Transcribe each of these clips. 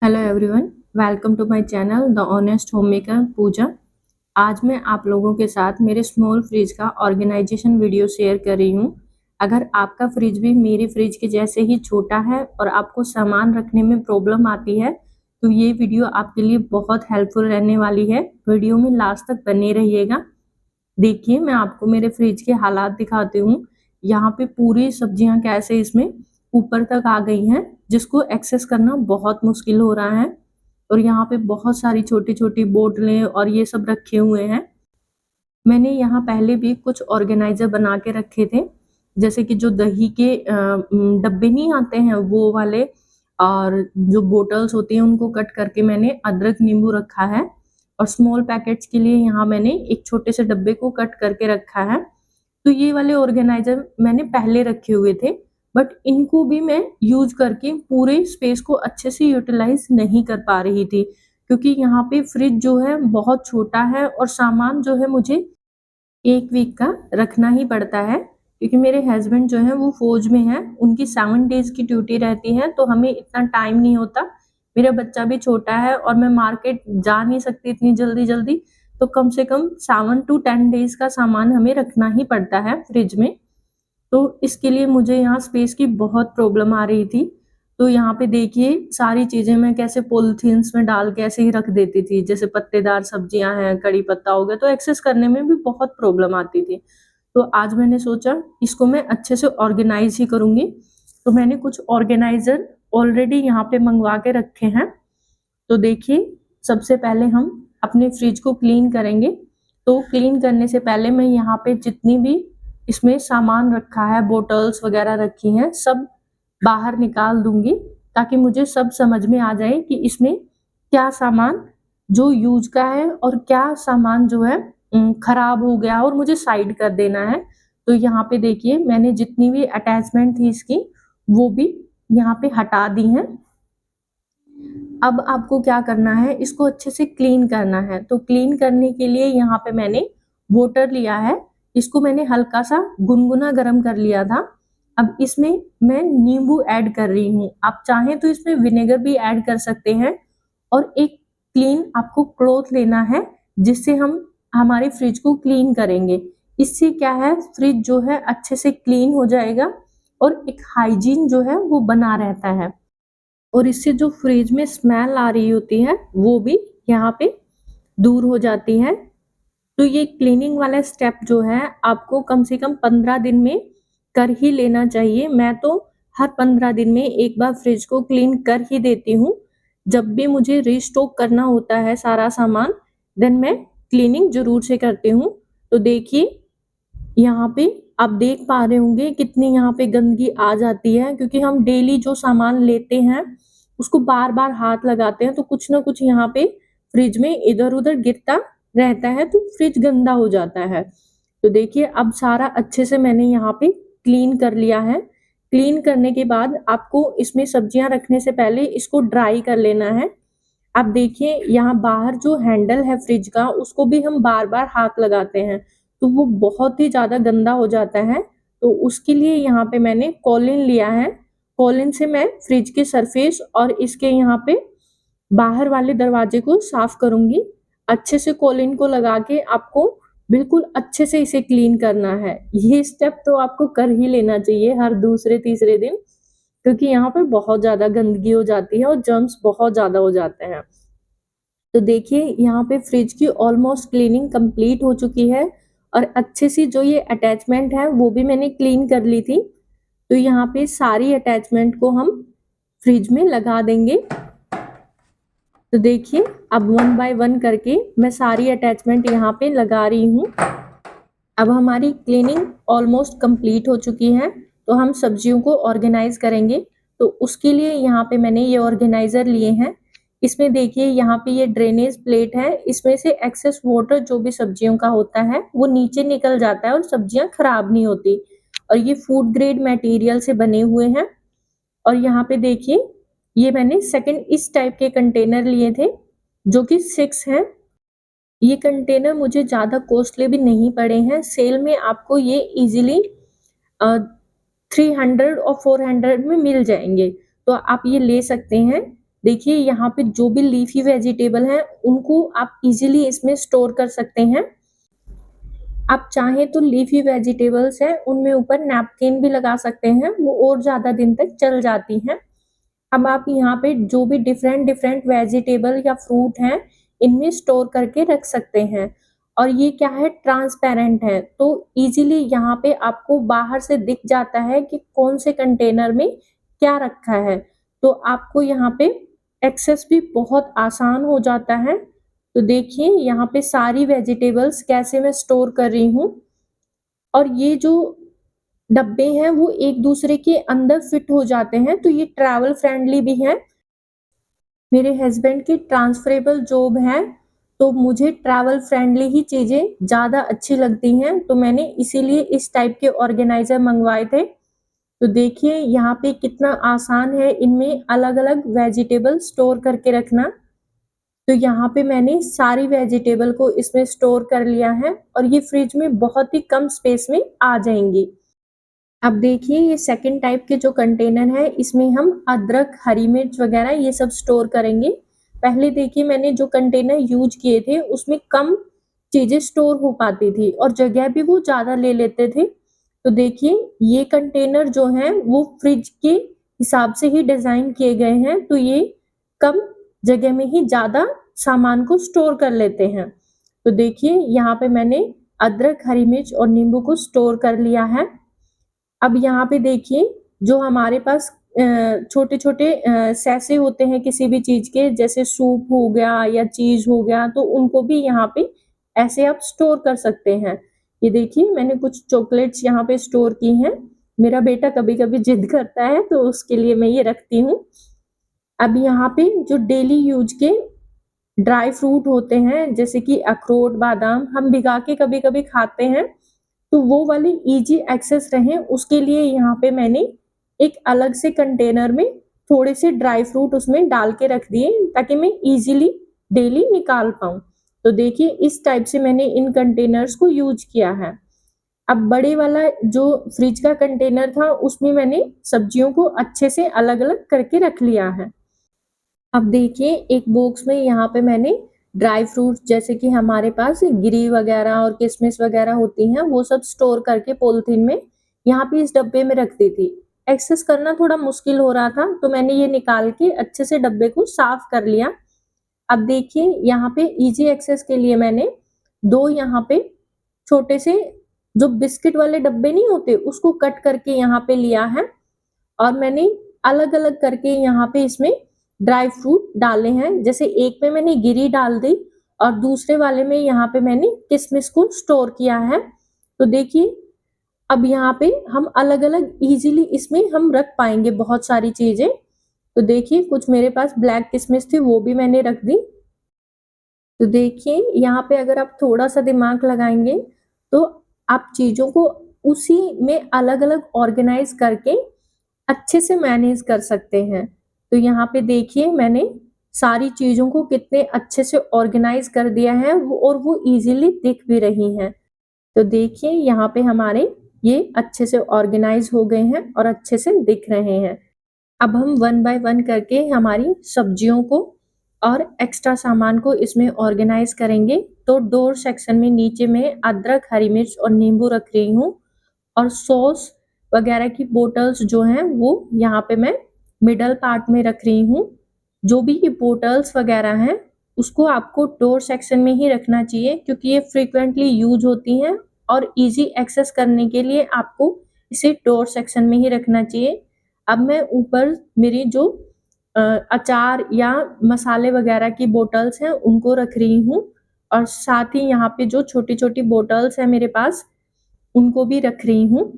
Hello everyone, welcome to my channel the honest homemaker Pooja. आज मैं आप लोगों के साथ मेरे स्मॉल फ्रिज का ऑर्गेनाइजेशन वीडियो शेयर कर रही हूँ। अगर आपका फ्रिज भी मेरे फ्रिज के जैसे ही छोटा है और आपको सामान रखने में प्रॉब्लम आती है तो ये वीडियो आपके लिए बहुत हेल्पफुल रहने वाली है। वीडियो में लास्ट तक बने रहिएगा। देखिए, मैं आपको मेरे फ्रिज के हालात दिखाती हूँ। यहाँ पे पूरी सब्जियां कैसे इसमें ऊपर तक आ गई हैं, जिसको एक्सेस करना बहुत मुश्किल हो रहा है। और यहाँ पे बहुत सारी छोटी छोटी बोतलें और ये सब रखे हुए हैं। मैंने यहाँ पहले भी कुछ ऑर्गेनाइजर बना के रखे थे, जैसे कि जो दही के डब्बे नहीं आते हैं वो वाले, और जो बोटल्स होती हैं उनको कट करके मैंने अदरक नींबू रखा है। और स्मॉल पैकेट्स के लिए यहाँ मैंने एक छोटे से डब्बे को कट करके रखा है। तो ये वाले ऑर्गेनाइजर मैंने पहले रखे हुए थे, बट इनको भी मैं यूज करके पूरे स्पेस को अच्छे से यूटिलाइज नहीं कर पा रही थी, क्योंकि यहाँ पे फ्रिज जो है बहुत छोटा है और सामान जो है मुझे 1 वीक का रखना ही पड़ता है, क्योंकि मेरे हस्बैंड जो है वो फौज में है। उनकी 7 डेज की ड्यूटी रहती है, तो हमें इतना टाइम नहीं होता। मेरा बच्चा भी छोटा है और मैं मार्केट जा नहीं सकती इतनी जल्दी जल्दी, तो कम से कम 7 to 10 डेज का सामान हमें रखना ही पड़ता है फ्रिज में। तो इसके लिए मुझे यहाँ स्पेस की बहुत प्रॉब्लम आ रही थी। तो यहाँ पे देखिए, सारी चीजें मैं कैसे पॉलिथीन्स में डाल के ऐसे ही रख देती थी, जैसे पत्तेदार सब्जियां हैं, कड़ी पत्ता हो गया, तो एक्सेस करने में भी बहुत प्रॉब्लम आती थी। तो आज मैंने सोचा इसको मैं अच्छे से ऑर्गेनाइज ही करूंगी। तो मैंने कुछ ऑर्गेनाइजर ऑलरेडी यहाँ पे मंगवा के रखे हैं। तो देखिए, सबसे पहले हम अपने फ्रिज को क्लीन करेंगे। तो क्लीन करने से पहले मैं यहाँ पे जितनी भी इसमें सामान रखा है, बोटल्स वगैरह रखी हैं, सब बाहर निकाल दूंगी, ताकि मुझे सब समझ में आ जाए कि इसमें क्या सामान जो यूज का है और क्या सामान जो है खराब हो गया और मुझे साइड कर देना है। तो यहाँ पे देखिए, मैंने जितनी भी अटैचमेंट थी इसकी वो भी यहाँ पे हटा दी हैं। अब आपको क्या करना है, इसको अच्छे से क्लीन करना है। तो क्लीन करने के लिए यहाँ पे मैंने वाटर लिया है। इसको मैंने हल्का सा गुनगुना गर्म कर लिया था। अब इसमें मैं नींबू ऐड कर रही हूँ। आप चाहें तो इसमें विनेगर भी ऐड कर सकते हैं। और एक क्लीन आपको क्लॉथ लेना है, जिससे हम हमारे फ्रिज को क्लीन करेंगे। इससे क्या है, फ्रिज जो है अच्छे से क्लीन हो जाएगा और एक हाइजीन जो है वो बना रहता है। और इससे जो फ्रिज में स्मेल आ रही होती है वो भी यहाँ पे दूर हो जाती है। तो ये क्लीनिंग वाला स्टेप जो है आपको कम से कम 15 दिन में कर ही लेना चाहिए। मैं तो हर 15 दिन में एक बार फ्रिज को क्लीन कर ही देती हूँ। जब भी मुझे रीस्टॉक करना होता है सारा सामान, देन मैं क्लीनिंग जरूर से करती हूँ। तो देखिए, यहाँ पे आप देख पा रहे होंगे कितनी यहाँ पे गंदगी आ जाती है, क्योंकि हम डेली जो सामान लेते हैं उसको बार बार हाथ लगाते हैं, तो कुछ ना कुछ यहाँ पे फ्रिज में इधर उधर गिरता रहता है, तो फ्रिज गंदा हो जाता है। तो देखिए, अब सारा अच्छे से मैंने यहाँ पे क्लीन कर लिया है। क्लीन करने के बाद आपको इसमें सब्जियां रखने से पहले इसको ड्राई कर लेना है। आप देखिए, यहाँ बाहर जो हैंडल है फ्रिज का, उसको भी हम बार बार हाथ लगाते हैं, तो वो बहुत ही ज्यादा गंदा हो जाता है। तो उसके लिए यहाँ पे मैंने कॉलिन लिया है। कॉलिन से मैं फ्रिज के सरफेस और इसके यहाँ पे बाहर वाले दरवाजे को साफ करूंगी। अच्छे से कॉलिन को लगा के आपको बिल्कुल अच्छे से इसे क्लीन करना है। ये स्टेप तो आपको कर ही लेना चाहिए हर दूसरे तीसरे दिन, क्योंकि यहाँ पे बहुत ज्यादा गंदगी हो जाती है और जर्म्स बहुत ज्यादा हो जाते हैं। तो देखिए, यहाँ पे फ्रिज की ऑलमोस्ट क्लीनिंग कंप्लीट हो चुकी है और अच्छे सी जो ये अटैचमेंट है वो भी मैंने क्लीन कर ली थी। तो यहाँ पे सारी अटैचमेंट को हम फ्रिज में लगा देंगे। तो देखिए, अब 1 बाय 1 करके मैं सारी अटैचमेंट यहाँ पे लगा रही हूँ। अब हमारी क्लीनिंग ऑलमोस्ट कंप्लीट हो चुकी है, तो हम सब्जियों को ऑर्गेनाइज करेंगे। तो उसके लिए यहाँ पे मैंने ये ऑर्गेनाइजर लिए हैं। इसमें देखिए, यहाँ पे ये ड्रेनेज प्लेट है। इसमें से एक्सेस वाटर जो भी सब्जियों का होता है वो नीचे निकल जाता है और सब्जियां खराब नहीं होती। और ये फूड ग्रेड मटेरियल से बने हुए हैं। और यहाँ पे देखिए, ये मैंने सेकंड इस टाइप के कंटेनर लिए थे, जो कि 6 हैं। ये कंटेनर मुझे ज़्यादा कॉस्टली भी नहीं पड़े हैं। सेल में आपको ये इजीली 300 और 400 में मिल जाएंगे, तो आप ये ले सकते हैं। देखिए यहाँ पे जो भी लीफी वेजिटेबल हैं उनको आप इजीली इसमें स्टोर कर सकते हैं। आप चाहें तो लीफी वेजिटेबल्स हैं उनमें ऊपर नैपकिन भी लगा सकते हैं, वो और ज़्यादा दिन तक चल जाती हैं। अब आप यहाँ पे जो भी डिफरेंट डिफरेंट वेजिटेबल या फ्रूट हैं इनमें स्टोर करके रख सकते हैं। और ये क्या है, ट्रांसपेरेंट है, तो इजीली यहाँ पे आपको बाहर से दिख जाता है कि कौन से कंटेनर में क्या रखा है। तो आपको यहाँ पे एक्सेस भी बहुत आसान हो जाता है। तो देखिए यहाँ पे सारी वेजिटेबल्स कैसे मैं स्टोर कर रही हूँ, और ये जो डब्बे हैं वो एक दूसरे के अंदर फिट हो जाते हैं, तो ये ट्रैवल फ्रेंडली भी है। मेरे हस्बैंड की ट्रांसफरेबल जॉब है, तो मुझे ट्रैवल फ्रेंडली ही चीज़ें ज़्यादा अच्छी लगती हैं, तो मैंने इसीलिए इस टाइप के ऑर्गेनाइज़र मंगवाए थे। तो देखिए यहाँ पे कितना आसान है इनमें अलग-अलग वेजिटेबल स्टोर करके रखना। तो यहाँ पे मैंने सारी वेजिटेबल को इसमें स्टोर कर लिया है और ये फ्रिज में बहुत ही कम स्पेस में आ जाएंगी। अब देखिए ये सेकंड टाइप के जो कंटेनर है इसमें हम अदरक, हरी मिर्च वगैरह ये सब स्टोर करेंगे। पहले देखिए मैंने जो कंटेनर यूज किए थे उसमें कम चीजें स्टोर हो पाती थी और जगह भी वो ज्यादा ले लेते थे। तो देखिए ये कंटेनर जो है वो फ्रिज के हिसाब से ही डिजाइन किए गए हैं, तो ये कम जगह में ही ज्यादा सामान को स्टोर कर लेते हैं। तो देखिए यहाँ पे मैंने अदरक, हरी मिर्च और नींबू को स्टोर कर लिया है। अब यहाँ पे देखिए जो हमारे पास छोटे-छोटे सैसे होते हैं किसी भी चीज़ के, जैसे सूप हो गया या चीज़ हो गया, तो उनको भी यहाँ पे ऐसे आप स्टोर कर सकते हैं। ये देखिए मैंने कुछ चॉकलेट्स यहाँ पे स्टोर की हैं। मेरा बेटा कभी-कभी जिद करता है तो उसके लिए मैं ये रखती हूँ। अब यहाँ पे जो डेली यूज़ के ड्राई फ्रूट होते हैं जैसे कि अखरोट, बादाम हम भिगा के कभी-कभी खाते हैं, तो वो वाली ईज़ी एक्सेस रहे उसके लिए यहाँ पे मैंने एक अलग से कंटेनर में थोड़े से ड्राई फ्रूट उसमें डाल के रख दिए ताकि मैं ईज़िली डेली निकाल पाऊँ। तो देखिए इस टाइप से मैंने इन कंटेनर्स को यूज़ किया है। अब बड़े वाला जो फ्रिज का कंटेनर था उसमें मैंने सब्जियों को अच्छे से अलग-अलग करके रख लिया है। अब देखिए एक बॉक्स में यहाँ पे मैंने ड्राई फ्रूट्स जैसे कि हमारे पास गिरी वगैरह और किशमिश वगैरह होती हैं वो सब स्टोर करके पॉलिथीन में यहाँ पे इस डब्बे में रख दी थी। एक्सेस करना थोड़ा मुश्किल हो रहा था तो मैंने ये निकाल के अच्छे से डब्बे को साफ कर लिया। अब देखिए यहाँ पे इजी एक्सेस के लिए मैंने दो यहाँ पे छोटे से जो बिस्किट वाले डब्बे नहीं होते उसको कट करके यहाँ पे लिया है और मैंने अलग-अलग करके यहाँ पे इसमें ड्राई फ्रूट डाले हैं। जैसे एक में मैंने गिरी डाल दी और दूसरे वाले में यहाँ पे मैंने किशमिश को स्टोर किया है। तो देखिए अब यहाँ पे हम अलग-अलग इजीली इसमें हम रख पाएंगे बहुत सारी चीजें। तो देखिए कुछ मेरे पास ब्लैक किशमिश थी वो भी मैंने रख दी। तो देखिए यहाँ पे अगर आप थोड़ा सा दिमाग लगाएंगे तो आप चीजों को उसी में अलग-अलग ऑर्गेनाइज करके अच्छे से मैनेज कर सकते हैं। तो यहाँ पे देखिए मैंने सारी चीज़ों को कितने अच्छे से ऑर्गेनाइज कर दिया है और वो इजीली दिख भी रही हैं। तो देखिए यहाँ पे हमारे ये अच्छे से ऑर्गेनाइज हो गए हैं और अच्छे से दिख रहे हैं। अब हम वन बाय वन करके हमारी सब्जियों को और एक्स्ट्रा सामान को इसमें ऑर्गेनाइज करेंगे। तो डोर सेक्शन में नीचे में अदरक, हरी मिर्च और नींबू रख रही हूँ और सॉस वगैरह की बोटल्स जो हैं वो यहाँ पे मैं मिडल पार्ट में रख रही हूँ। जो भी ये बोटल्स वगैरह हैं उसको आपको डोर सेक्शन में ही रखना चाहिए क्योंकि ये फ्रीक्वेंटली यूज होती हैं और इजी एक्सेस करने के लिए आपको इसे डोर सेक्शन में ही रखना चाहिए। अब मैं ऊपर मेरी जो अचार या मसाले वगैरह की बोटल्स हैं उनको रख रही हूँ और साथ ही यहाँ पे जो छोटी-छोटी बोटल्स हैं मेरे पास उनको भी रख रही हूँ।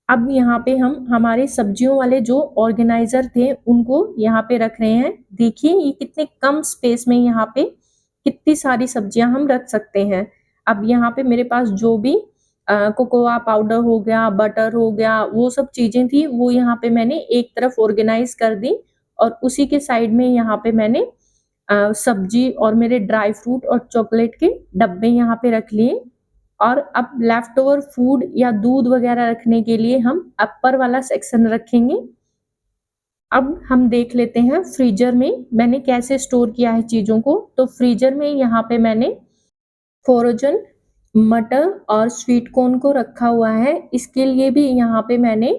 अब यहाँ पे हम हमारे सब्जियों वाले जो ऑर्गेनाइजर थे उनको यहाँ पे रख रहे हैं। देखिए ये कितने कम स्पेस में यहाँ पे कितनी सारी सब्जियां हम रख सकते हैं। अब यहाँ पे मेरे पास जो भी कोकोआ पाउडर हो गया, बटर हो गया, वो सब चीजें थी वो यहाँ पे मैंने एक तरफ ऑर्गेनाइज कर दी और उसी के साइड में यहाँ पे मैंने सब्जी और मेरे ड्राई फ्रूट और चॉकलेट के डब्बे यहाँ पे रख लिए। और अब लेफ्ट ओवर फूड या दूध वगैरह रखने के लिए हम अपर वाला सेक्शन रखेंगे। अब हम देख लेते हैं फ्रीजर में मैंने कैसे स्टोर किया है चीज़ों को। तो फ्रीजर में यहाँ पे मैंने फ्रोजन मटर और स्वीट कॉर्न को रखा हुआ है। इसके लिए भी यहाँ पे मैंने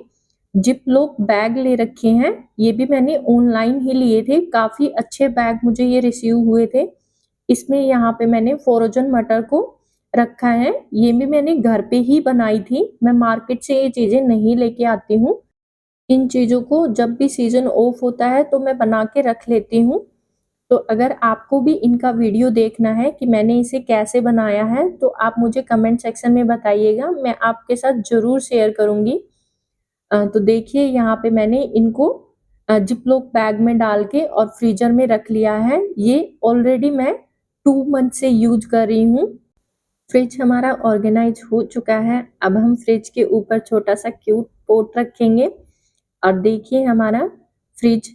जिपलॉक बैग ले रखे हैं। ये भी मैंने ऑनलाइन ही लिए थे, काफ़ी अच्छे बैग मुझे ये रिसीव हुए थे। इसमें यहाँ पे मैंने फ्रोजन मटर को रखा है। ये भी मैंने घर पे ही बनाई थी, मैं मार्केट से ये चीज़ें नहीं लेके आती हूँ। इन चीज़ों को जब भी सीज़न ऑफ होता है तो मैं बना के रख लेती हूँ। तो अगर आपको भी इनका वीडियो देखना है कि मैंने इसे कैसे बनाया है तो आप मुझे कमेंट सेक्शन में बताइएगा, मैं आपके साथ ज़रूर शेयर करूँगी। तो देखिए यहाँ पे मैंने इनको जिपलॉक बैग में डाल के और फ्रीजर में रख लिया है। ये ऑलरेडी मैं 2 मंथ से यूज़ कर रही हूँ। फ्रिज हमारा ऑर्गेनाइज हो चुका है। अब हम फ्रिज के ऊपर छोटा सा क्यूट पॉट रखेंगे और देखिए हमारा फ्रिज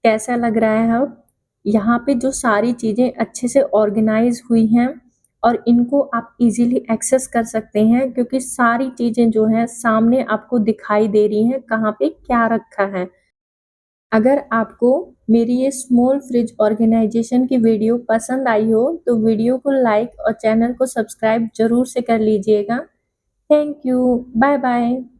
कैसा लग रहा है अब। यहाँ पे जो सारी चीज़ें अच्छे से ऑर्गेनाइज हुई हैं और इनको आप इजीली एक्सेस कर सकते हैं क्योंकि सारी चीज़ें जो हैं सामने आपको दिखाई दे रही हैं कहाँ पे क्या रखा है। अगर आपको मेरी ये स्मॉल फ्रिज ऑर्गेनाइजेशन की वीडियो पसंद आई हो तो वीडियो को लाइक और चैनल को सब्सक्राइब ज़रूर से कर लीजिएगा। Thank you. Bye bye.